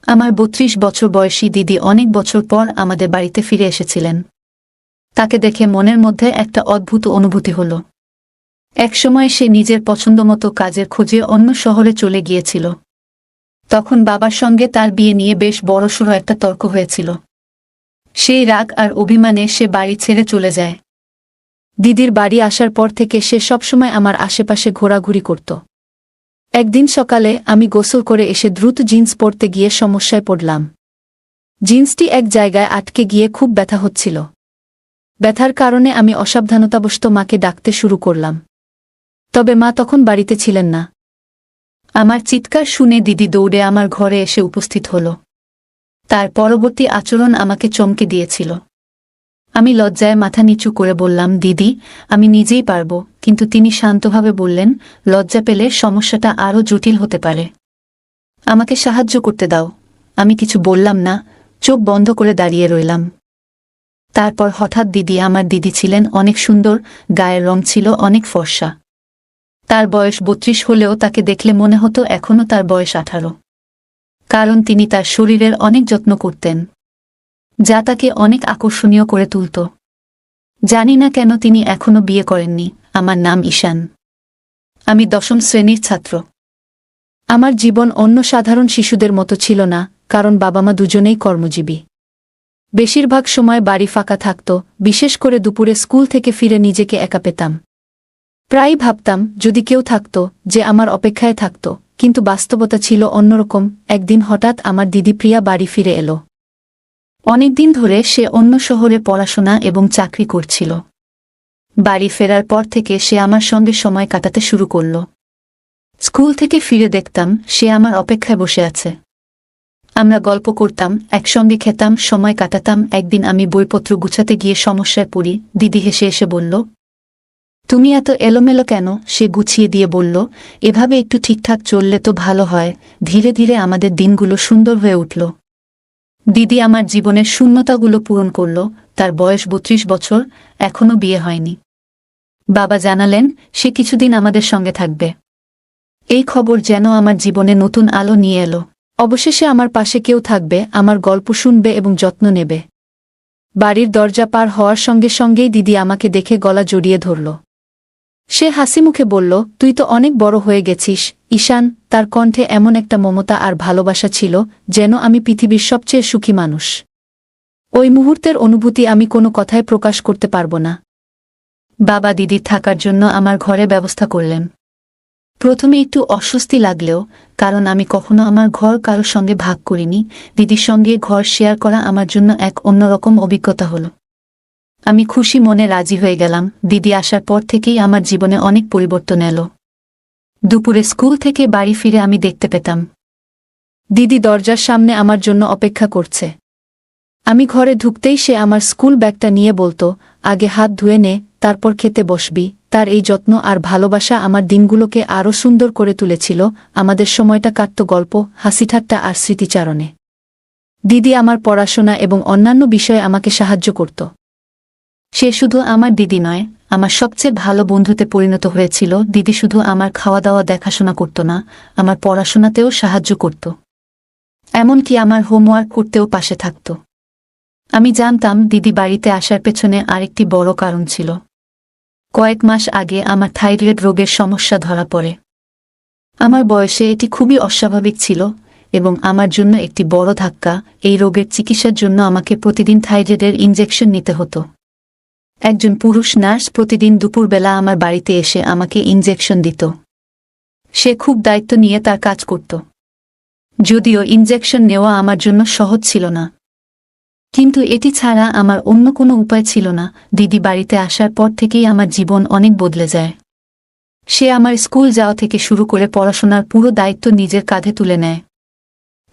আমার ৩২ বছর বয়সী দিদি অনেক বছর পর আমাদের বাড়িতে ফিরে এসেছিলেন। তাকে দেখে মনের মধ্যে একটা অদ্ভুত অনুভূতি হল। একসময় সে নিজের পছন্দমতো কাজের খোঁজে অন্য শহরে চলে গিয়েছিল। তখন বাবার সঙ্গে তার বিয়ে নিয়ে বেশ বড়সড় একটা তর্ক হয়েছিল। সেই রাগ আর অভিমানে সে বাড়ি ছেড়ে চলে যায়। দিদির বাড়ি আসার পর থেকে সে সবসময় আমার আশেপাশে ঘোরাঘুরি করত। একদিন সকালে আমি গোসল করে এসে দ্রুত জিন্স পরতে গিয়ে সমস্যায় পড়লাম। জিন্সটি এক জায়গায় আটকে গিয়ে খুব ব্যথা হচ্ছিল। ব্যথার কারণে আমি অসাবধানতাবশত মাকে ডাকতে শুরু করলাম। তবে মা তখন বাড়িতে ছিলেন না। আমার চিৎকার শুনে দিদি দৌড়ে আমার ঘরে এসে উপস্থিত হল। তার পরবর্তী আচরণ আমাকে চমকে দিয়েছিল। আমি লজ্জায় মাথা নিচু করে বললাম, দিদি, আমি নিজেই পারব। কিন্তু তিনি শান্তভাবে বললেন, লজ্জা পেলে সমস্যাটা আরও জটিল হতে পারে। আমাকে সাহায্য করতে দাও। আমি কিছু বললাম না, চোখ বন্ধ করে দাঁড়িয়ে রইলাম। তারপর হঠাৎ আমার দিদি ছিলেন অনেক সুন্দর, গায়ের রং ছিল অনেক ফর্সা। তার বয়স ৩২ হলেও তাকে দেখলে মনে হতো এখনও তার বয়স ১৮। কারণ তিনি তার শরীরের অনেক যত্ন করতেন, যা তাকে অনেক আকর্ষণীয় করে তুলত। জানি না কেন তিনি এখনও বিয়ে করেননি। আমার নাম ঈশান। আমি ১০ম শ্রেণীর ছাত্র। আমার জীবন অন্য সাধারণ শিশুদের মতো ছিল না, কারণ বাবা মা দুজনেই কর্মজীবী। বেশিরভাগ সময় বাড়ি ফাঁকা থাকত, বিশেষ করে দুপুরে স্কুল থেকে ফিরে নিজেকে একা পেতাম। প্রায়ই ভাবতাম যদি কেউ থাকত যে আমার অপেক্ষায় থাকত, কিন্তু বাস্তবতা ছিল অন্যরকম। একদিন হঠাৎ আমার দিদি প্রিয়া বাড়ি ফিরে এলো। অনেকদিন ধরে সে অন্য শহরে পড়াশোনা এবং চাকরি করছিল। বাড়ি ফেরার পর থেকে সে আমার সঙ্গে সময় কাটাতে শুরু করল। স্কুল থেকে ফিরে দেখতাম সে আমার অপেক্ষায় বসে আছে। আমরা গল্প করতাম, একসঙ্গে খেতাম, সময় কাটাতাম। একদিন আমি বইপত্র গুছাতে গিয়ে সমস্যায় পড়ি। দিদি হেসে এসে বলল, তুমি এত এলোমেলো কেন? সে গুছিয়ে দিয়ে বলল, এভাবে একটু ঠিকঠাক চললে তো ভালো হয়। ধীরে ধীরে আমাদের দিনগুলো সুন্দর হয়ে উঠল। দিদি আমার জীবনের শূন্যতাগুলো পূরণ করল। তার বয়স ৩২ বছর, এখনও বিয়ে হয়নি। বাবা জানালেন সে কিছুদিন আমাদের সঙ্গে থাকবে। এই খবর যেন আমার জীবনে নতুন আলো নিয়ে এলো। অবশেষে আমার পাশে কেউ থাকবে, আমার গল্প শুনবে এবং যত্ন নেবে। বাড়ির দরজা পার হওয়ার সঙ্গে সঙ্গেই দিদি আমাকে দেখে গলা জড়িয়ে ধরল। সে হাসি মুখে বলল, তুই তো অনেক বড় হয়ে গেছিস ঈশান। তার কণ্ঠে এমন একটা মমতা আর ভালোবাসা ছিল, যেন আমি পৃথিবীর সবচেয়ে সুখী মানুষ। ওই মুহূর্তের অনুভূতি আমি কোনো কথায় প্রকাশ করতে পারব না। বাবা দিদির থাকার জন্য আমার ঘরে ব্যবস্থা করলেন। প্রথমে একটু অস্বস্তি লাগলেও, কারণ আমি কখনো আমার ঘর কারো সঙ্গে ভাগ করিনি। দিদির সঙ্গে ঘর শেয়ার করা আমার জন্য এক অন্যরকম অভিজ্ঞতা হলো। আমি খুশি মনে রাজি হয়ে গেলাম। দিদি আসার পর থেকেই আমার জীবনে অনেক পরিবর্তন এলো। দুপুরে স্কুল থেকে বাড়ি ফিরে আমি দেখতে পেতাম দিদি দরজার সামনে আমার জন্য অপেক্ষা করছে। আমি ঘরে ঢুকতেই সে আমার স্কুল ব্যাগটা নিয়ে বলতো, আগে হাত ধুয়ে নে, তারপর খেতে বসবি। তার এই যত্ন আর ভালোবাসা আমার দিনগুলোকে আরও সুন্দর করে তুলেছিল। আমাদের সময়টা কাটত গল্প, হাসিঠাট্টা আর স্মৃতিচারণে। দিদি আমার পড়াশোনা এবং অন্যান্য বিষয়ে আমাকে সাহায্য করত। সে শুধু আমার দিদি নয়, আমার সবচেয়ে ভালো বন্ধুতে পরিণত হয়েছিল। দিদি শুধু আমার খাওয়া দাওয়া দেখাশোনা করত না, আমার পড়াশোনাতেও সাহায্য করত। এমনকি আমার হোমওয়ার্ক করতেও পাশে থাকত। আমি জানতাম দিদি বাড়িতে আসার পেছনে আরেকটি বড় কারণ ছিল। কয়েক মাস আগে আমার থাইরয়েড রোগের সমস্যা ধরা পড়ে। আমার বয়সে এটি খুবই অস্বাভাবিক ছিল এবং আমার জন্য একটি বড় ধাক্কা। এই রোগের চিকিৎসার জন্য আমাকে প্রতিদিন থাইরয়েডের ইনজেকশন নিতে হতো। একজন পুরুষ নার্স প্রতিদিন দুপুরবেলা আমার বাড়িতে এসে আমাকে ইনজেকশন দিত। সে খুব দায়িত্ব নিয়ে তার কাজ করত। যদিও ইনজেকশন নেওয়া আমার জন্য সহজ ছিল না, কিন্তু এটি ছাড়া আমার অন্য কোনো উপায় ছিল না। দিদি বাড়িতে আসার পর থেকেই আমার জীবন অনেক বদলে যায়। সে আমার স্কুল যাওয়া থেকে শুরু করে পড়াশোনার পুরো দায়িত্ব নিজের কাঁধে তুলে নেয়।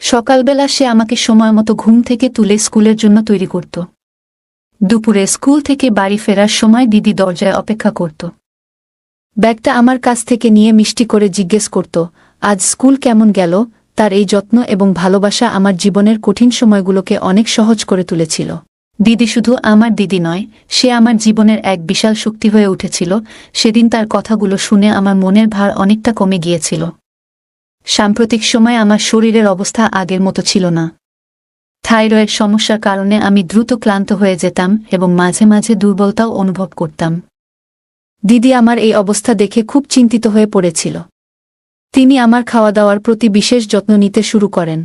সকালবেলা সে আমাকে সময়মতো ঘুম থেকে তুলে স্কুলের জন্য তৈরি করত। দুপুরে স্কুল থেকে বাড়ি ফেরার সময় দিদি দরজায় অপেক্ষা করত। ব্যাগটা আমার কাছ থেকে নিয়ে মিষ্টি করে জিজ্ঞেস করত, আজ স্কুল কেমন গেল? তার এই যত্ন এবং ভালোবাসা আমার জীবনের কঠিন সময়গুলোকে অনেক সহজ করে তুলেছিল। দিদি শুধু আমার দিদি নয়, সে আমার জীবনের এক বিশাল শক্তি হয়ে উঠেছিল। সেদিন তার কথাগুলো শুনে আমার মনের ভার অনেকটা কমে গিয়েছিল। সাম্প্রতিক সময়ে আমার শরীরের অবস্থা আগের মতো ছিল না। থাইরয়েড সমস্যার কারণে আমি দ্রুত ক্লান্ত হয়ে যেতাম এবং মাঝে মাঝে দুর্বলতাও অনুভব করতাম। দিদি আমার এই অবস্থা দেখে খুব চিন্তিত হয়ে পড়েছিল। তিনি আমার খাওয়া দাওয়ার প্রতি বিশেষ যত্ন নিতে শুরু করেন।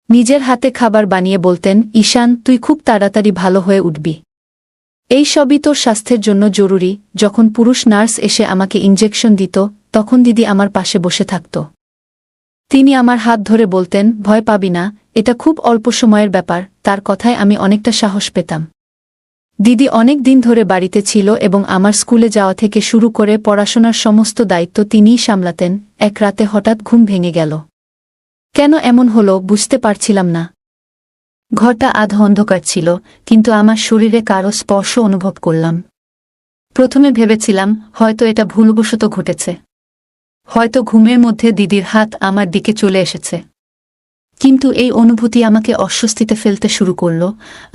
নিজের হাতে খাবার বানিয়ে বলতেন, ঈশান, তুই খুব তাড়াতাড়ি ভালো হয়ে উঠবি। এই সবই তোর স্বাস্থ্যের জন্য জরুরি। যখন পুরুষ নার্স এসে আমাকে ইনজেকশন দিত, তখন দিদি আমার পাশে বসে থাকত। তিনি আমার হাত ধরে বলতেন, ভয় পাবি না, এটা খুব অল্প সময়ের ব্যাপার। তার কথায় আমি অনেকটা সাহস পেতাম। দিদি অনেক দিন ধরে বাড়িতে ছিল এবং আমার স্কুলে যাওয়া থেকে শুরু করে পড়াশোনার সমস্ত দায়িত্ব তিনিই সামলাতেন। এক রাতে হঠাৎ ঘুম ভেঙে গেল। কেন এমন হলো বুঝতে পারছিলাম না। ঘরটা আধা অন্ধকার ছিল, কিন্তু আমার শরীরে কারো স্পর্শ অনুভব করলাম। প্রথমে ভেবেছিলাম হয়তো এটা ভুলবশত ঘটেছে। হয়তো ঘুমের মধ্যে দিদির হাত আমার দিকে চলে এসেছে। কিন্তু এই অনুভূতি আমাকে অস্বস্তিতে ফেলতে শুরু করল।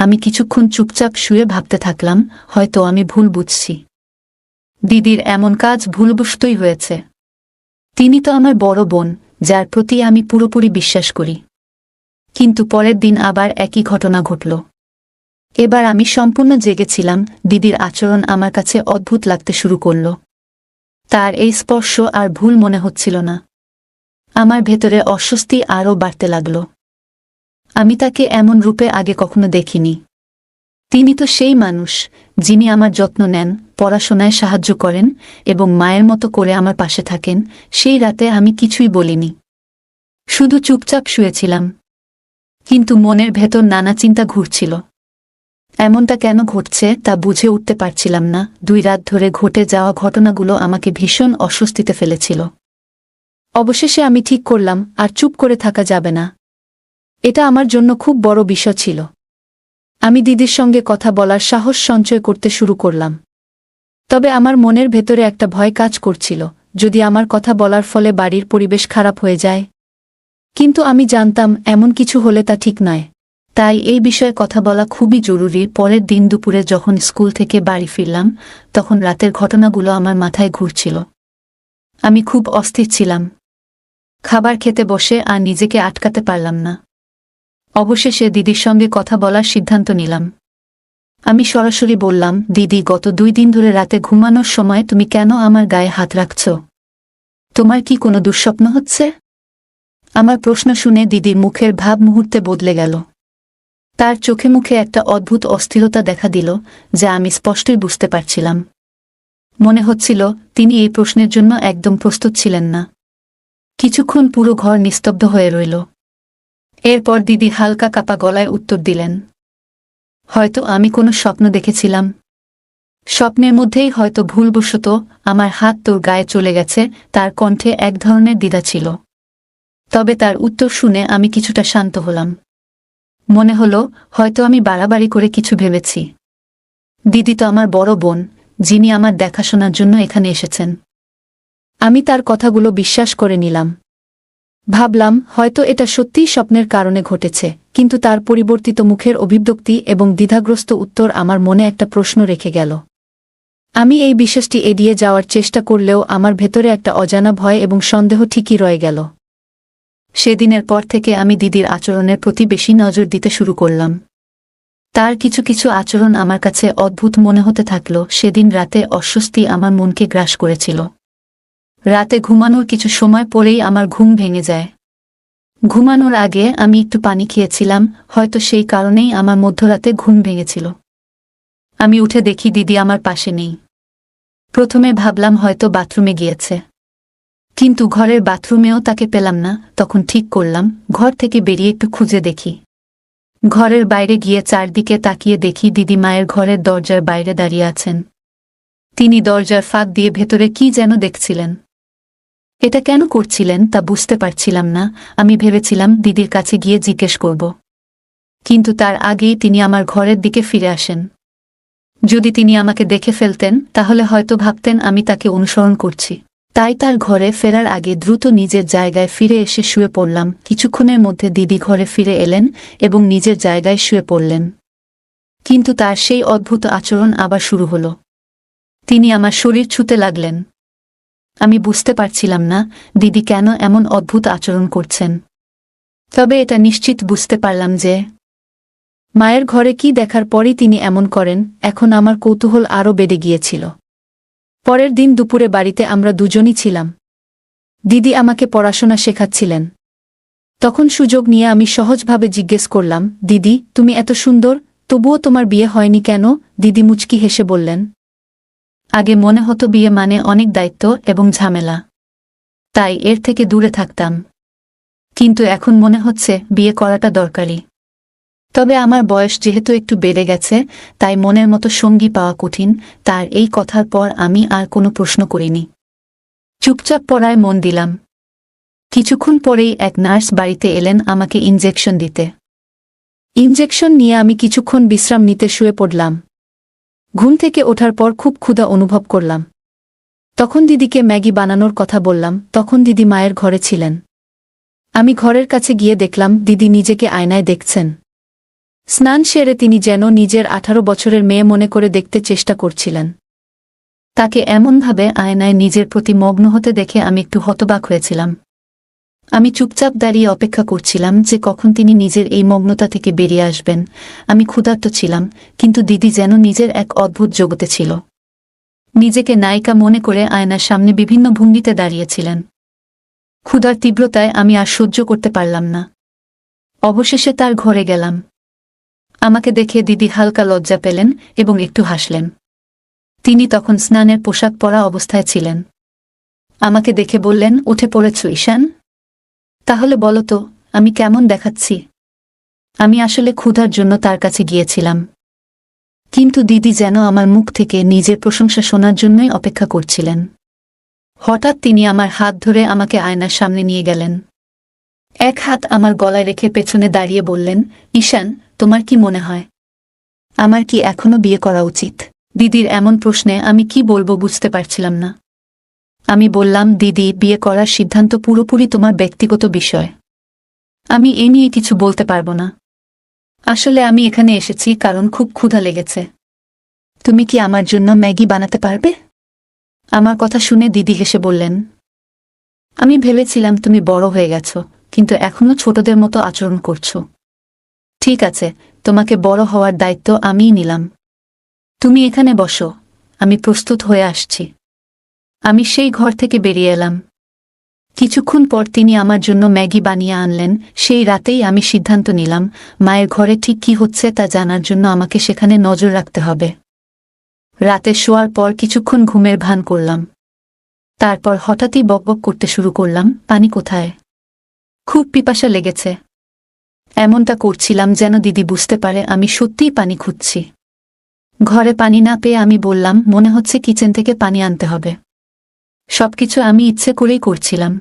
আমি কিছুক্ষণ চুপচাপ শুয়ে ভাবতে থাকলাম, হয়তো আমি ভুল বুঝছি। দিদির এমন কাজ ভুলবশতই হয়েছে। তিনি তো আমার বড় বোন, যার প্রতি আমি পুরোপুরি বিশ্বাস করি। কিন্তু পরের দিন আবার একই ঘটনা ঘটল। এবার আমি সম্পূর্ণ জেগেছিলাম। দিদির আচরণ আমার কাছে অদ্ভুত লাগতে শুরু করল। তার এই স্পর্শ আর ভুল মনে হচ্ছিল না। আমার ভেতরে অস্বস্তি আরও বাড়তে লাগল। আমি তাকে এমন রূপে আগে কখনো দেখিনি। তিনি তো সেই মানুষ যিনি আমার যত্ন নেন, পড়াশোনায় সাহায্য করেন এবং মায়ের মতো করে আমার পাশে থাকেন। সেই রাতে আমি কিছুই বলিনি, শুধু চুপচাপ শুয়েছিলাম। কিন্তু মনের ভেতর নানা চিন্তা ঘুরছিল। এমনটা কেন ঘটছে তা বুঝে উঠতে পারছিলাম না। 2 রাত ধরে ঘটে যাওয়া ঘটনাগুলো আমাকে ভীষণ অস্বস্তিতে ফেলেছিল। অবশেষে আমি ঠিক করলাম, আর চুপ করে থাকা যাবে না। এটা আমার জন্য খুব বড় বিষয় ছিল। আমি দিদির সঙ্গে কথা বলার সাহস সঞ্চয় করতে শুরু করলাম। তবে আমার মনের ভেতরে একটা ভয় কাজ করছিল, যদি আমার কথা বলার ফলে বাড়ির পরিবেশ খারাপ হয়ে যায়। কিন্তু আমি জানতাম এমন কিছু হলে তা ঠিক নয়। তাই এই বিষয়ে কথা বলা খুবই জরুরি। পরের দিন দুপুরে যখন স্কুল থেকে বাড়ি ফিরলাম, তখন রাতের ঘটনাগুলো আমার মাথায় ঘুরছিল। আমি খুব অস্থির ছিলাম। খাবার খেতে বসে আর নিজেকে আটকাতে পারলাম না। অবশেষে দিদির সঙ্গে কথা বলার সিদ্ধান্ত নিলাম। আমি সরাসরি বললাম, দিদি, গত 2 দিন ধরে রাতে ঘুমানোর সময় তুমি কেন আমার গায়ে হাত রাখছ? তোমার কি কোনো দুঃস্বপ্ন হচ্ছে? আমার প্রশ্ন শুনে দিদির মুখের ভাব মুহূর্তে বদলে গেল। তার চোখে মুখে একটা অদ্ভুত অস্থিরতা দেখা দিল, যা আমি স্পষ্টই বুঝতে পারছিলাম। মনে হচ্ছিল তিনি এই প্রশ্নের জন্য একদম প্রস্তুত ছিলেন না। কিছুক্ষণ পুরো ঘর নিস্তব্ধ হয়ে রইল। এরপর দিদি হালকা কাপা গলায় উত্তর দিলেন, হয়তো আমি কোনো স্বপ্ন দেখেছিলাম। স্বপ্নের মধ্যেই হয়তো ভুলবশত আমার হাত তোর গায়ে চলে গেছে। তার কণ্ঠে এক ধরনের দ্বিধা ছিল। তবে তার উত্তর শুনে আমি কিছুটা শান্ত হলাম। মনে হলো হয়তো আমি বাড়াবাড়ি করে কিছু ভেবেছি। দিদি তো আমার বড় বোন, যিনি আমার দেখাশোনার জন্য এখানে এসেছেন। আমি তার কথাগুলো বিশ্বাস করে নিলাম। ভাবলাম হয়তো এটা সত্যিই স্বপ্নের কারণে ঘটেছে। কিন্তু তার পরিবর্তিত মুখের অভিব্যক্তি এবং দ্বিধাগ্রস্ত উত্তর আমার মনে একটা প্রশ্ন রেখে গেল। আমি এই বিশ্বাসটি এড়িয়ে যাওয়ার চেষ্টা করলেও আমার ভেতরে একটা অজানা ভয় এবং সন্দেহ ঠিকই রয়ে গেল। সেদিনের পর থেকে আমি দিদির আচরণের প্রতি বেশি নজর দিতে শুরু করলাম। তার কিছু কিছু আচরণ আমার কাছে অদ্ভুত মনে হতে থাকল। সেদিন রাতে অস্বস্তি আমার মনকে গ্রাস করেছিল। রাতে ঘুমানোর কিছু সময় পরেই আমার ঘুম ভেঙে যায়। ঘুমানোর আগে আমি একটু পানি খেয়েছিলাম, হয়তো সেই কারণেই আমার মধ্যরাতে ঘুম ভেঙেছিল। আমি উঠে দেখি দিদি আমার পাশে নেই। প্রথমে ভাবলাম হয়তো বাথরুমে গিয়েছে, কিন্তু ঘরের বাথরুমেও তাকে পেলাম না। তখন ঠিক করলাম ঘর থেকে বেরিয়ে একটু খুঁজে দেখি। ঘরের বাইরে গিয়ে চারদিকে তাকিয়ে দেখি দিদি মায়ের ঘরের দরজার বাইরে দাঁড়িয়ে আছেন। তিনি দরজার ফাঁক দিয়ে ভেতরে কি যেন দেখছিলেন। এটা কেন করছিলেন তা বুঝতে পারছিলাম না। আমি ভেবেছিলাম দিদির কাছে গিয়ে জিজ্ঞেস করব, কিন্তু তার আগেই তিনি আমার ঘরের দিকে ফিরে আসেন। যদি তিনি আমাকে দেখে ফেলতেন তাহলে হয়তো ভাবতেন আমি তাকে অনুসরণ করছি। তাই তার ঘরে ফেরার আগে দ্রুত নিজের জায়গায় ফিরে এসে শুয়ে পড়লাম। কিছুক্ষণের মধ্যে দিদি ঘরে ফিরে এলেন এবং নিজের জায়গায় শুয়ে পড়লেন। কিন্তু তার সেই অদ্ভুত আচরণ আবার শুরু হলো। তিনি আমার শরীর ছুঁতে লাগলেন। আমি বুঝতে পারছিলাম না দিদি কেন এমন অদ্ভুত আচরণ করছেন। তবে এটা নিশ্চিত বুঝতে পারলাম যে মায়ের ঘরে কি দেখার পরই তিনি এমন করেন। এখন আমার কৌতূহল আরও বেড়ে গিয়েছিল। পরের দিন দুপুরে বাড়িতে আমরা দুজনই ছিলাম। দিদি আমাকে পড়াশোনা শেখাচ্ছিলেন। তখন সুযোগ নিয়ে আমি সহজভাবে জিজ্ঞেস করলাম, দিদি তুমি এত সুন্দর, তবুও তোমার বিয়ে হয়নি কেন? দিদি মুচকি হেসে বললেন, আগে মনে হতো বিয়ে মানে অনেক দায়িত্ব এবং ঝামেলা, তাই এর থেকে দূরে থাকতাম। কিন্তু এখন মনে হচ্ছে বিয়ে করাটা দরকারি। তবে আমার বয়স যেহেতু একটু বেড়ে গেছে, তাই মনের মতো সঙ্গী পাওয়া কঠিন। তার এই কথার পর আমি আর কোনো প্রশ্ন করিনি। চুপচাপ পড়ায় মন দিলাম। কিছুক্ষণ পরেই এক নার্স বাড়িতে এলেন আমাকে ইনজেকশন দিতে। ইনজেকশন নিয়ে আমি কিছুক্ষণ বিশ্রাম নিতে শুয়ে পড়লাম। ঘুম থেকে ওঠার পর খুব ক্ষুধা অনুভব করলাম। তখন দিদিকে ম্যাগি বানানোর কথা বললাম। তখন দিদি মায়ের ঘরে ছিলেন। আমি ঘরের কাছে গিয়ে দেখলাম দিদি নিজেকে আয়নায় দেখছেন। স্নান সেরে তিনি যেন নিজের 18 বছরের মেয়ে মনে করে দেখতে চেষ্টা করছিলেন। তাকে এমনভাবে আয়নায় নিজের প্রতি মগ্ন হতে দেখে আমি একটু হতবাক হয়েছিলাম। আমি চুপচাপ দাঁড়িয়ে অপেক্ষা করছিলাম যে কখন তিনি নিজের এই মগ্নতা থেকে বেরিয়ে আসবেন। আমি ক্ষুধার্ত ছিলাম, কিন্তু দিদি যেন নিজের এক অদ্ভুত জগতে ছিল। নিজেকে নায়িকা মনে করে আয়নার সামনে বিভিন্ন ভঙ্গিতে দাঁড়িয়েছিলেন। ক্ষুধার তীব্রতায় আমি আর সহ্য করতে পারলাম না। অবশেষে তার ঘরে গেলাম। আমাকে দেখে দিদি হালকা লজ্জা পেলেন এবং একটু হাসলেন। তিনি তখন স্নানের পোশাক পরা অবস্থায় ছিলেন। আমাকে দেখে বললেন, উঠে পড়েছ ঈশান? তাহলে বলো তো আমি কেমন দেখাচ্ছি? আমি আসলে ক্ষুধার জন্য তার কাছে গিয়েছিলাম, কিন্তু দিদি যেন আমার মুখ থেকে নিজের প্রশংসা শোনার জন্যই অপেক্ষা করছিলেন। হঠাৎ তিনি আমার হাত ধরে আমাকে আয়নার সামনে নিয়ে গেলেন। এক হাত আমার গলায় রেখে পেছনে দাঁড়িয়ে বললেন, ঈশান তোমার কি মনে হয় আমার কি এখনো বিয়ে করা উচিত? দিদির এমন প্রশ্নে আমি কি বলবো বুঝতে পারছিলাম না। আমি বললাম, দিদি বিয়ে করার সিদ্ধান্ত পুরোপুরি তোমার ব্যক্তিগত বিষয়। আমি এ নিয়ে কিছু বলতে পারবো না। আসলে আমি এখানে এসেছি কারণ খুব ক্ষুধা লেগেছে। তুমি কি আমার জন্য ম্যাগি বানাতে পারবে? আমার কথা শুনে দিদি হেসে বললেন, আমি ভেবেছিলাম তুমি বড় হয়ে গেছ, কিন্তু এখনো ছোটদের মতো আচরণ করছো। ঠিক আছে, তোমাকে বড় হওয়ার দায়িত্ব আমিই নিলাম। তুমি এখানে বসো, আমি প্রস্তুত হয়ে আসছি। আমি সেই ঘর থেকে বেরিয়ে এলাম। কিছুক্ষণ পর তিনি আমার জন্য ম্যাগি বানিয়ে আনলেন। সেই রাতেই আমি সিদ্ধান্ত নিলাম, মায়ের ঘরে ঠিক কি হচ্ছে তা জানার জন্য আমাকে সেখানে নজর রাখতে হবে। রাতে শোয়ার পর কিছুক্ষণ ঘুমের ভান করলাম। তারপর হঠাৎই বকবক করতে শুরু করলাম, পানি কোথায়? খুব পিপাসা লেগেছে। এমনটা করছিলাম যেন দিদি বুঝতে পারে আমি সত্যিই পানি খুঁজছি। ঘরে পানি না পেয়ে আমি বললাম, মনে হচ্ছে কিচেন থেকে পানি আনতে হবে। সবকিছু আমি ইচ্ছে করেই করছিলাম,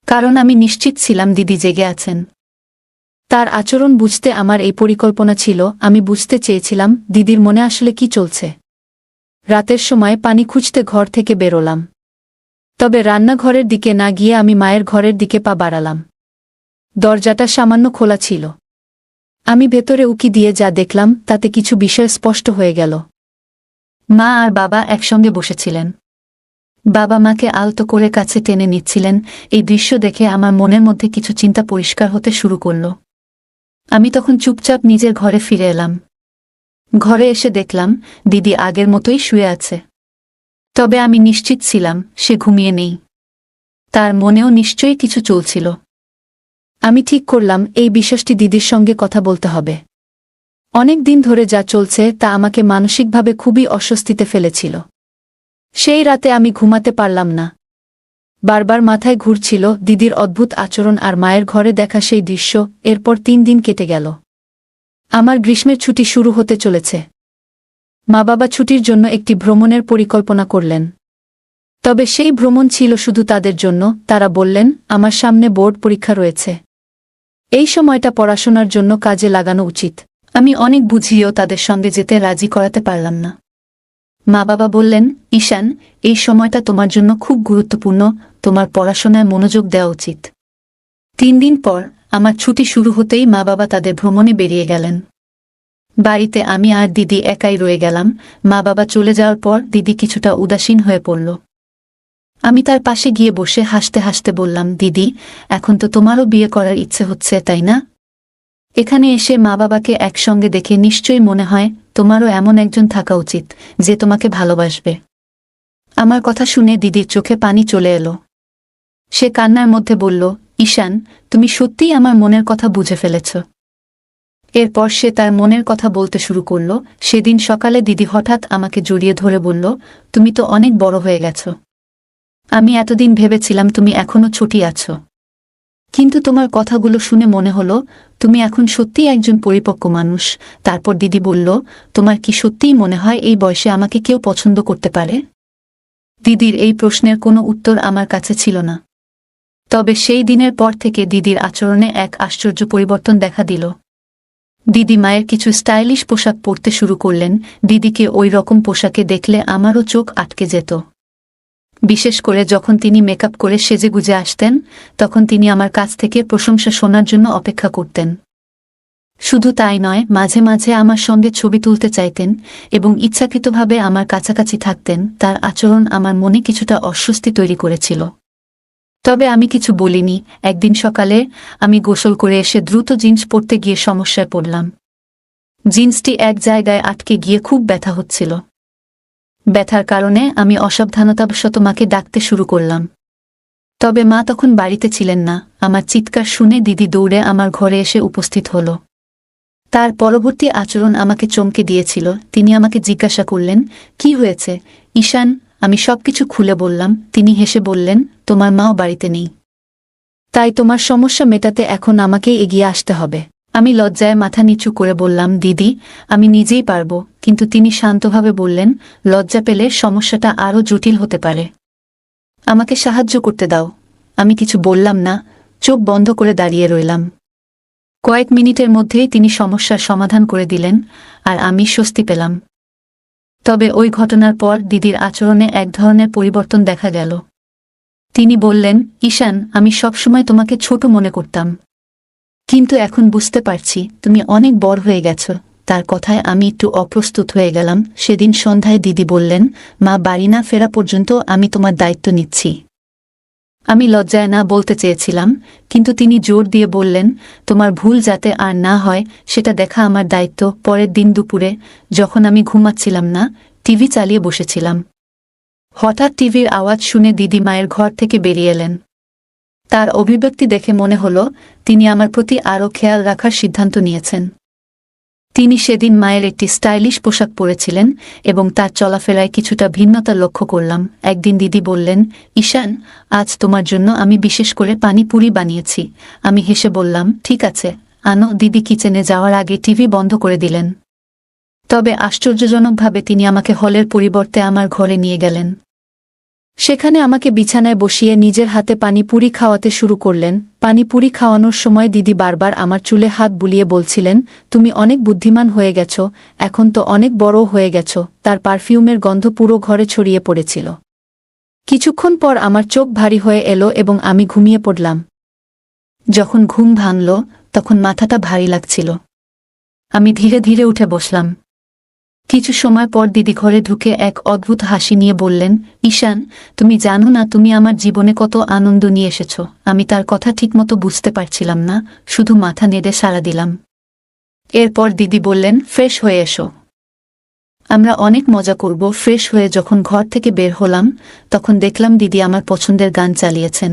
কারণ আমি নিশ্চিত ছিলাম দিদি জেগে আছেন। তার আচরণ বুঝতে আমার এই পরিকল্পনা ছিল। আমি বুঝতে চেয়েছিলাম দিদির মনে আসলে কি চলছে। রাতের সময় পানি খুঁজতে ঘর থেকে বেরোলাম। তবে রান্নাঘরের দিকে না গিয়ে আমি মায়ের ঘরের দিকে পা বাড়ালাম। দরজাটা সামান্য খোলা ছিল। আমি ভেতরে উকি দিয়ে যা দেখলাম তাতে কিছু বিষয় স্পষ্ট হয়ে গেল। মা আর বাবা একসঙ্গে বসেছিলেন। বাবা মাকে আলতো করে কাছে টেনে নিচ্ছিলেন। এই দৃশ্য দেখে আমার মনের মধ্যে কিছু চিন্তা পরিষ্কার হতে শুরু করল। আমি তখন চুপচাপ নিজের ঘরে ফিরে এলাম। ঘরে এসে দেখলাম দিদি আগের মতোই শুয়ে আছে। তবে আমি নিশ্চিত ছিলাম সে ঘুমিয়ে নেই। তার মনেও নিশ্চয়ই কিছু চলছিল। আমি ঠিক করলাম এই বিষয়টি দিদির সঙ্গে কথা বলতে হবে। অনেক দিন ধরে যা চলছে তা আমাকে মানসিকভাবে খুবই অস্বস্তিতে ফেলেছিল। সেই রাতে আমি ঘুমাতে পারলাম না। বারবার মাথায় ঘুরছিল দিদির অদ্ভুত আচরণ আর মায়ের ঘরে দেখা সেই দৃশ্য। এরপর 3 দিন কেটে গেল। আমার গ্রীষ্মের ছুটি শুরু হতে চলেছে। মা বাবা ছুটির জন্য একটি ভ্রমণের পরিকল্পনা করলেন। তবে সেই ভ্রমণ ছিল শুধু তাদের জন্য। তারা বললেন, আমার সামনে বোর্ড পরীক্ষা রয়েছে। এই সময়টা পড়াশোনার জন্য কাজে লাগানো উচিত। আমি অনেক বুঝিয়েও তাদের সঙ্গে যেতে রাজি করাতে পারলাম না। মা বাবা বললেন, ঈশান এই সময়টা তোমার জন্য খুব গুরুত্বপূর্ণ, তোমার পড়াশোনায় মনোযোগ দেওয়া উচিত। 3 দিন পর আমার ছুটি শুরু হতেই মা বাবা তাদের ভ্রমণে বেরিয়ে গেলেন। বাড়িতে আমি আর দিদি একাই রয়ে গেলাম। মা বাবা চলে যাওয়ার পর দিদি কিছুটা উদাসীন হয়ে পড়ল। আমি তার পাশে গিয়ে বসে হাসতে হাসতে বললাম, দিদি, এখন তো তোমারও বিয়ে করার ইচ্ছে হচ্ছে, তাই না? এখানে এসে মা বাবাকে একসঙ্গে দেখে নিশ্চয়ই মনে হয় তোমারও এমন একজন থাকা উচিত যে তোমাকে ভালোবাসবে। আমার কথা শুনে দিদির চোখে পানি চলে এলো। সে কান্নার মধ্যে বলল, ঈশান, তুমি সত্যিই আমার মনের কথা বুঝে ফেলেছ। এরপর সে তার মনের কথা বলতে শুরু করল। সেদিন সকালে দিদি হঠাৎ আমাকে জড়িয়ে ধরে বলল, তুমি তো অনেক বড় হয়ে গেছ। আমি এতদিন ভেবেছিলাম তুমি এখনো ছোটই আছো, কিন্তু তোমার কথাগুলো শুনে মনে হলো তুমি এখন সত্যিই একজন পরিপক্ক মানুষ। তারপর দিদি বলল, তোমার কি সত্যিই মনে হয় এই বয়সে আমাকে কেউ পছন্দ করতে পারে? দিদির এই প্রশ্নের কোনো উত্তর আমার কাছে ছিল না। তবে সেই দিনের পর থেকে দিদির আচরণে এক আশ্চর্য পরিবর্তন দেখা দিল। দিদি মায়ের কিছু স্টাইলিশ পোশাক পরতে শুরু করলেন। দিদিকে ওই রকম পোশাকে দেখলে আমারও চোখ আটকে যেত। বিশেষ করে যখন তিনি মেকআপ করে সেজেগুজে আসতেন, তখন তিনি আমার কাছ থেকে প্রশংসা শোনার জন্য অপেক্ষা করতেন। শুধু তাই নয়, মাঝে মাঝে আমার সঙ্গে ছবি তুলতে চাইতেন এবং ইচ্ছাকৃতভাবে আমার কাছাকাছি থাকতেন। তার আচরণ আমার মনে কিছুটা অস্বস্তি তৈরি করেছিল। তবে আমি কিছু বলিনি। একদিন সকালে আমি গোসল করে এসে দ্রুত জিন্স পরতে গিয়ে সমস্যায় পড়লাম। জিন্সটি এক জায়গায় আটকে গিয়ে খুব ব্যথা হচ্ছিল। ব্যথার কারণে আমি অসাবধানতাবশত মাকে ডাকতে শুরু করলাম। তবে মা তখন বাড়িতে ছিলেন না। আমার চিৎকার শুনে দিদি দৌড়ে আমার ঘরে এসে উপস্থিত হল। তার পরবর্তী আচরণ আমাকে চমকে দিয়েছিল। তিনি আমাকে জিজ্ঞাসা করলেন, কি হয়েছে ঈশান? আমি সবকিছু খুলে বললাম। তিনি হেসে বললেন, তোমার মাও বাড়িতে নেই, তাই তোমার সমস্যা মেটাতে এখন আমাকেই এগিয়ে আসতে হবে। আমি লজ্জায় মাথা নিচু করে বললাম, দিদি, আমি নিজেই পারব। কিন্তু তিনি শান্তভাবে বললেন, লজ্জা পেলে সমস্যাটা আরও জটিল হতে পারে। আমাকে সাহায্য করতে দাও। আমি কিছু বললাম না, চোখ বন্ধ করে দাঁড়িয়ে রইলাম। কয়েক মিনিটের মধ্যেই তিনি সমস্যার সমাধান করে দিলেন, আর আমি স্বস্তি পেলাম। তবে ওই ঘটনার পর দিদির আচরণে এক ধরনের পরিবর্তন দেখা গেল। তিনি বললেন, ঈশান, আমি সবসময় তোমাকে ছোট মনে করতাম, কিন্তু এখন বুঝতে পারছি তুমি অনেক বড় হয়ে গেছ। তার কথায় আমি একটু অপ্রস্তুত হয়ে গেলাম। সেদিন সন্ধ্যায় দিদি বললেন, মা বাড়ি না ফেরা পর্যন্ত আমি তোমার দায়িত্ব নিচ্ছি। আমি লজ্জায় না বলতে চেয়েছিলাম, কিন্তু তিনি জোর দিয়ে বললেন, তোমার ভুল যাতে আর না হয় সেটা দেখা আমার দায়িত্ব। পরের দিন দুপুরে যখন আমি ঘুমাচ্ছিলাম না, টিভি চালিয়ে বসেছিলাম। হঠাৎ টিভির আওয়াজ শুনে দিদি মায়ের ঘর থেকে বেরিয়ে এলেন। তার অভিব্যক্তি দেখে মনে হলো তিনি আমার প্রতি আরও খেয়াল রাখার সিদ্ধান্ত নিয়েছেন। তিনি সেদিন মায়ের একটি স্টাইলিশ পোশাক পরেছিলেন এবং তার চলাফেরায় কিছুটা ভিন্নতা লক্ষ্য করলাম। একদিন দিদি বললেন, ঈশান, আজ তোমার জন্য আমি বিশেষ করে পানিপুরি বানিয়েছি। আমি হেসে বললাম, ঠিক আছে, আনো। দিদি কিচেনে যাওয়ার আগে টিভি বন্ধ করে দিলেন। তবে আশ্চর্যজনকভাবে তিনি আমাকে হলের পরিবর্তে আমার ঘরে নিয়ে গেলেন। সেখানে আমাকে বিছানায় বসিয়ে নিজের হাতে পানিপুরি খাওয়াতে শুরু করলেন। পানিপুরি খাওয়ানোর সময় দিদি বারবার আমার চুলে হাত বুলিয়ে বলছিলেন, তুমি অনেক বুদ্ধিমান হয়ে গেছ, এখন তো অনেক বড় হয়ে গেছ। তার পারফিউমের গন্ধ পুরো ঘরে ছড়িয়ে পড়েছিল। কিছুক্ষণ পর আমার চোখ ভারী হয়ে এলো এবং আমি ঘুমিয়ে পড়লাম। যখন ঘুম ভাঙল, তখন মাথাটা ভারী লাগছিল। আমি ধীরে ধীরে উঠে বসলাম। কিছু সময় পর দিদি ঘরে ঢুকে এক অদ্ভুত হাসি নিয়ে বললেন, ঈশান, তুমি জানো না তুমি আমার জীবনে কত আনন্দ নিয়ে এসেছ। আমি তার কথা ঠিকমতো বুঝতে পারছিলাম না, শুধু মাথা নেড়ে সাড়া দিলাম। এরপর দিদি বললেন, ফ্রেশ হয়ে এসো, আমরা অনেক মজা করব। ফ্রেশ হয়ে যখন ঘর থেকে বের হলাম, তখন দেখলাম দিদি আমার পছন্দের গান চালিয়েছেন।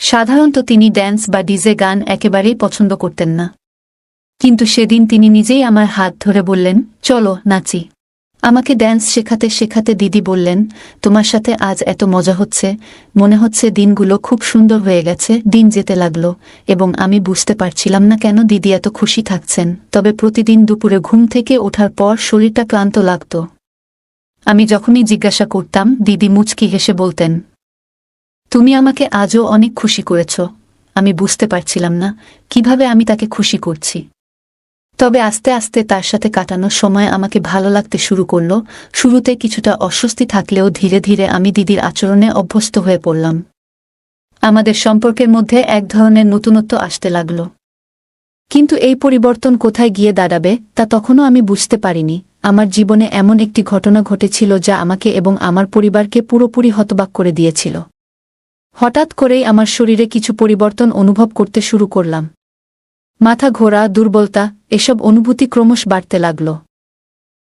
সাধারণত তিনি ড্যান্স বা ডিজে গান একেবারেই পছন্দ করতেন না, কিন্তু সেদিন তিনি নিজেই আমার হাত ধরে বললেন, চলো নাচি। আমাকে ড্যান্স শেখাতে শেখাতে দিদি বললেন, তোমার সাথে আজ এত মজা হচ্ছে, মনে হচ্ছে দিনগুলো খুব সুন্দর হয়ে গেছে। দিন যেতে লাগলো এবং আমি বুঝতে পারছিলাম না কেন দিদি এত খুশি থাকছেন। তবে প্রতিদিন দুপুরে ঘুম থেকে ওঠার পর শরীরটা ক্লান্ত লাগত। আমি যখনই জিজ্ঞাসা করতাম, দিদি মুচকি হেসে বলতেন, তুমি আমাকে আজও অনেক খুশি করেছ। আমি বুঝতে পারছিলাম না কিভাবে আমি তাকে খুশি করছি। তবে আস্তে আস্তে তার সাথে কাটানোর সময় আমাকে ভালো লাগতে শুরু করল। শুরুতে কিছুটা অস্বস্তি থাকলেও ধীরে ধীরে আমি দিদির আচরণে অভ্যস্ত হয়ে পড়লাম। আমাদের সম্পর্কের মধ্যে এক ধরনের নতুনত্ব আসতে লাগল। কিন্তু এই পরিবর্তন কোথায় গিয়ে দাঁড়াবে তা তখনও আমি বুঝতে পারিনি। আমার জীবনে এমন একটি ঘটনা ঘটেছিল যা আমাকে এবং আমার পরিবারকে পুরোপুরি হতবাক করে দিয়েছিল। হঠাৎ করেই আমার শরীরে কিছু পরিবর্তন অনুভব করতে শুরু করলাম। মাথা ঘোরা, দুর্বলতা, এসব অনুভূতি ক্রমশ বাড়তে লাগল।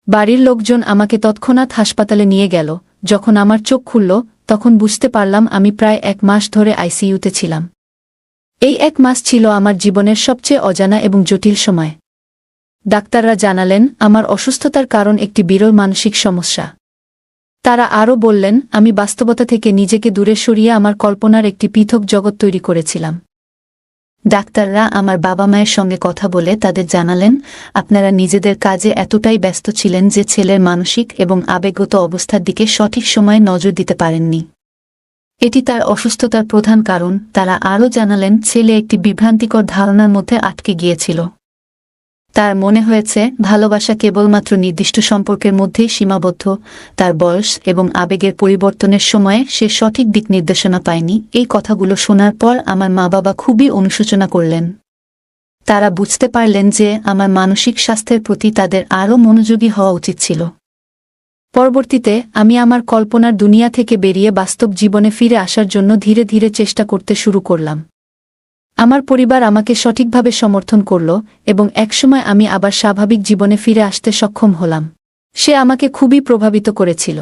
বাড়ির লোকজন আমাকে তৎক্ষণাৎ হাসপাতালে নিয়ে গেল। যখন আমার চোখ খুলল, তখন বুঝতে পারলাম আমি প্রায় 1 মাস ধরে আইসিইউতে ছিলাম। এই 1 মাস ছিল আমার জীবনের সবচেয়ে অজানা এবং জটিল সময়। ডাক্তাররা জানালেন আমার অসুস্থতার কারণ একটি বিরল মানসিক সমস্যা। তারা আরও বললেন আমি বাস্তবতা থেকে নিজেকে দূরে সরিয়ে আমার কল্পনার একটি পৃথক জগৎ তৈরি করেছিলাম। ডাক্তাররা আমার বাবা মায়ের সঙ্গে কথা বলে তাদের জানালেন আপনারা নিজেদের কাজে এতটাই ব্যস্ত ছিলেন যে ছেলের মানসিক এবং আবেগগত অবস্থার দিকে সঠিক সময়ে নজর দিতে পারেননি। এটি তার অসুস্থতার প্রধান কারণ। তারা আরও জানালেন ছেলে একটি বিভ্রান্তিকর ধারণার মধ্যে আটকে গিয়েছিল। তার মনে হয়েছে ভালোবাসা কেবলমাত্র নির্দিষ্ট সম্পর্কের মধ্যেই সীমাবদ্ধ। তার বয়স এবং আবেগের পরিবর্তনের সময়ে সে সঠিক দিক নির্দেশনা পায়নি। এই কথাগুলো শোনার পর আমার মা বাবা খুবই অনুশোচনা করলেন। তারা বুঝতে পারলেন যে আমার মানসিক স্বাস্থ্যের প্রতি তাদের আরও মনোযোগী হওয়া উচিত ছিল। পরবর্তীতে আমি আমার কল্পনার দুনিয়া থেকে বেরিয়ে বাস্তব জীবনে ফিরে আসার জন্য ধীরে ধীরে চেষ্টা করতে শুরু করলাম। আমার পরিবার আমাকে সঠিকভাবে সমর্থন করল এবং একসময় আমি আবার স্বাভাবিক জীবনে ফিরে আসতে সক্ষম হলাম। সে আমাকে খুবই প্রভাবিত করেছিল।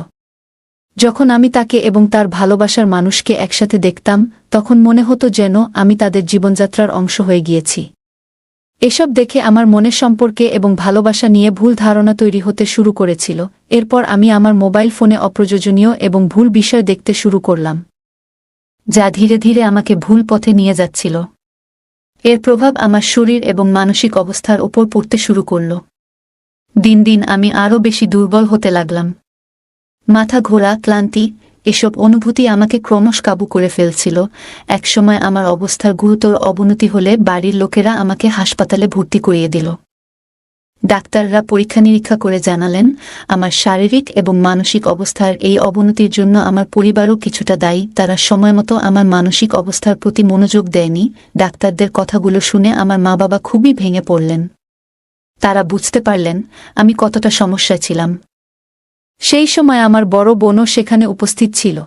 যখন আমি তাকে এবং তার ভালোবাসার মানুষকে একসাথে দেখতাম, তখন মনে হতো যেন আমি তাদের জীবনযাত্রার অংশ হয়ে গিয়েছি। এসব দেখে আমার মনের সম্পর্কে এবং ভালোবাসা নিয়ে ভুল ধারণা তৈরি হতে শুরু করেছিল। এরপর আমি আমার মোবাইল ফোনে অপ্রয়োজনীয় এবং ভুল বিষয় দেখতে শুরু করলাম, যা ধীরে ধীরে আমাকে ভুল পথে নিয়ে যাচ্ছিল। এর প্রভাব আমার শরীর এবং মানসিক অবস্থার ওপর পড়তে শুরু করল। দিন দিন আমি আরও বেশি দুর্বল হতে লাগলাম। মাথা ঘোরা, ক্লান্তি, এসব অনুভূতি আমাকে ক্রমশ কাবু করে ফেলছিল। একসময় আমার অবস্থার গুরুতর অবনতি হলে বাড়ির লোকেরা আমাকে হাসপাতালে ভর্তি করিয়ে দিল। ডাক্তাররা পরীক্ষা নিরীক্ষা করে জানালেন আমার শারীরিক এবং মানসিক অবস্থার এই অবনতির জন্য আমার পরিবারও কিছুটা দায়ী। তারা সময়মতো আমার মানসিক অবস্থার প্রতি মনোযোগ দেয়নি। ডাক্তারদের কথাগুলো শুনে আমার মা বাবা খুবই ভেঙে পড়লেন। তারা বুঝতে পারলেন আমি কতটা সমস্যায় ছিলাম। সেই সময় আমার বড় বোনও সেখানে উপস্থিত ছিল।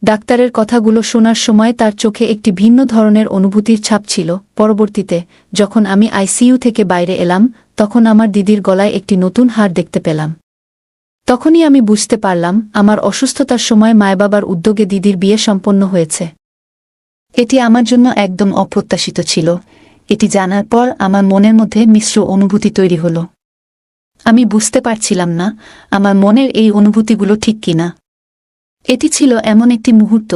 ডাক্তারের কথাগুলো শোনার সময় তার চোখে একটি ভিন্ন ধরনের অনুভূতির ছাপ ছিল। পরবর্তীতে যখন আমি আইসিইউ থেকে বাইরে এলাম, তখন আমার দিদির গলায় একটি নতুন হাড় দেখতে পেলাম। তখনই আমি বুঝতে পারলাম আমার অসুস্থতার সময় মায়বাবার উদ্যোগে দিদির বিয়ে সম্পন্ন হয়েছে। এটি আমার জন্য একদম অপ্রত্যাশিত ছিল। এটি জানার পর আমার মনের মধ্যে মিশ্র অনুভূতি তৈরি হলো। আমি বুঝতে পারছিলাম না আমার মনের এই অনুভূতিগুলো ঠিক কিনা। এটি ছিল এমন একটি মুহূর্ত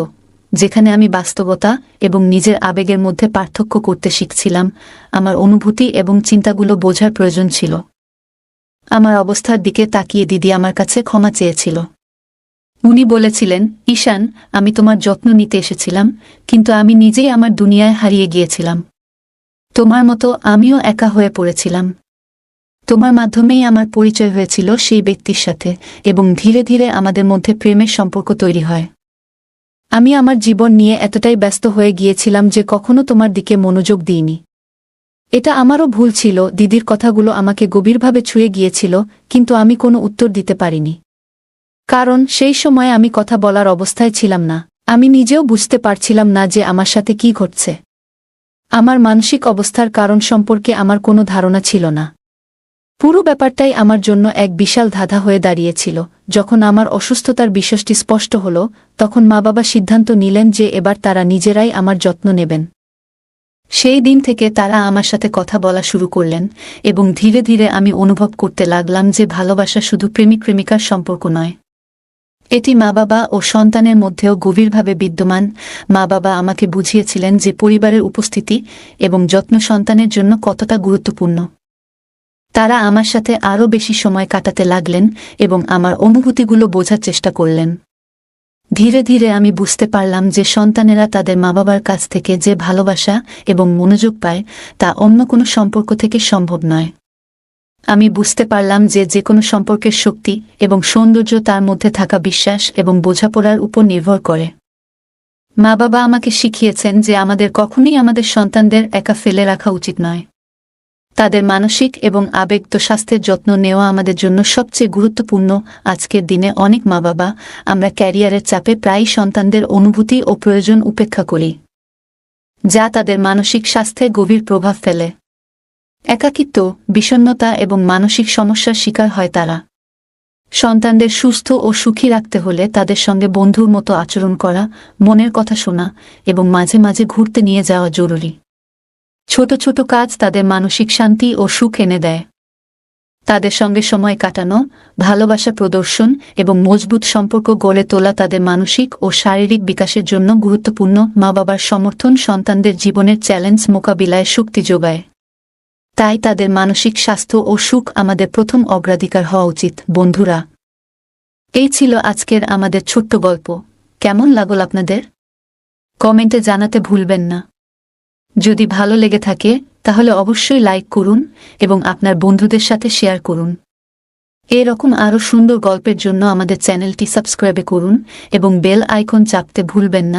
যেখানে আমি বাস্তবতা এবং নিজের আবেগের মধ্যে পার্থক্য করতে শিখছিলাম। আমার অনুভূতি এবং চিন্তাগুলো বোঝার প্রয়োজন ছিল। আমার অবস্থার দিকে তাকিয়ে দিদি আমার কাছে ক্ষমা চেয়েছিল। উনি বলেছিলেন, ঈশান, আমি তোমার যত্ন নিতে এসেছিলাম, কিন্তু আমি নিজেই আমার দুনিয়ায় হারিয়ে গিয়েছিলাম। তোমার মতো আমিও একা হয়ে পড়েছিলাম। তোমার মাধ্যমেই আমার পরিচয় হয়েছিল সেই ব্যক্তির সাথে এবং ধীরে ধীরে আমাদের মধ্যে প্রেমের সম্পর্ক তৈরি হয়। আমি আমার জীবন নিয়ে এতটাই ব্যস্ত হয়ে গিয়েছিলাম যে কখনো তোমার দিকে মনোযোগ দিইনি। এটা আমারও ভুল ছিল। দিদির কথাগুলো আমাকে গভীরভাবে ছুঁয়ে গিয়েছিল, কিন্তু আমি কোনো উত্তর দিতে পারিনি। কারণ সেই সময় আমি কথা বলার অবস্থায় ছিলাম না। আমি নিজেও বুঝতে পারছিলাম না যে আমার সাথে কি ঘটছে। আমার মানসিক অবস্থার কারণ সম্পর্কে আমার কোনো ধারণা ছিল না। পুরো ব্যাপারটাই আমার জন্য এক বিশাল ধাঁধা হয়ে দাঁড়িয়েছিল। যখন আমার অসুস্থতার বিষয়টি স্পষ্ট হল, তখন মা বাবা সিদ্ধান্ত নিলেন যে এবার তারা নিজেরাই আমার যত্ন নেবেন। সেই দিন থেকে তারা আমার সাথে কথা বলা শুরু করলেন এবং ধীরে ধীরে আমি অনুভব করতে লাগলাম যে ভালোবাসা শুধু প্রেমিক প্রেমিকার সম্পর্ক নয়, এটি মা বাবা ও সন্তানের মধ্যেও গভীরভাবে বিদ্যমান। মা বাবা আমাকে বুঝিয়েছিলেন যে পরিবারের উপস্থিতি এবং যত্ন সন্তানের জন্য কতটা গুরুত্বপূর্ণ। তারা আমার সাথে আরও বেশি সময় কাটাতে লাগলেন এবং আমার অনুভূতিগুলো বোঝার চেষ্টা করলেন। ধীরে ধীরে আমি বুঝতে পারলাম যে সন্তানেরা তাদের মা বাবার কাছ থেকে যে ভালোবাসা এবং মনোযোগ পায় তা অন্য কোনো সম্পর্ক থেকে সম্ভব নয়। আমি বুঝতে পারলাম যে যে কোনো সম্পর্কের শক্তি এবং সৌন্দর্য তার মধ্যে থাকা বিশ্বাস এবং বোঝাপড়ার উপর নির্ভর করে। মা বাবা আমাকে শিখিয়েছেন যে আমাদের কখনোই আমাদের সন্তানদের একা ফেলে রাখা উচিত নয়। তাদের মানসিক এবং আবেগত স্বাস্থ্যের যত্ন নেওয়া আমাদের জন্য সবচেয়ে গুরুত্বপূর্ণ। আজকের দিনে অনেক মা বাবা আমরা ক্যারিয়ারের চাপে প্রায়ই সন্তানদের অনুভূতি ও প্রয়োজন উপেক্ষা করি, যা তাদের মানসিক স্বাস্থ্যে গভীর প্রভাব ফেলে। একাকিত্ব, বিষণ্ণতা এবং মানসিক সমস্যার শিকার হয় তারা। সন্তানদের সুস্থ ও সুখী রাখতে হলে তাদের সঙ্গে বন্ধুর মতো আচরণ করা, মনের কথা শোনা এবং মাঝে মাঝে ঘুরতে নিয়ে যাওয়া জরুরি। ছোট ছোট কাজ তাদের মানসিক শান্তি ও সুখ এনে দেয়। তাদের সঙ্গে সময় কাটানো, ভালোবাসা প্রদর্শন এবং মজবুত সম্পর্ক গড়ে তোলা তাদের মানসিক ও শারীরিক বিকাশের জন্য গুরুত্বপূর্ণ। মা বাবার সমর্থন সন্তানদের জীবনের চ্যালেঞ্জ মোকাবিলায় শক্তি যোগায়। তাই তাদের মানসিক স্বাস্থ্য ও সুখ আমাদের প্রথম অগ্রাধিকার হওয়া উচিত। বন্ধুরা, এই ছিল আজকের আমাদের ছোট্ট গল্প। কেমন লাগল আপনাদের? কমেন্টে জানাতে ভুলবেন না। যদি ভালো লেগে থাকে তাহলে অবশ্যই লাইক করুন এবং আপনার বন্ধুদের সাথে শেয়ার করুন। এরকম আরও সুন্দর গল্পের জন্য আমাদের চ্যানেলটি সাবস্ক্রাইব করুন এবং বেল আইকন চাপতে ভুলবেন না।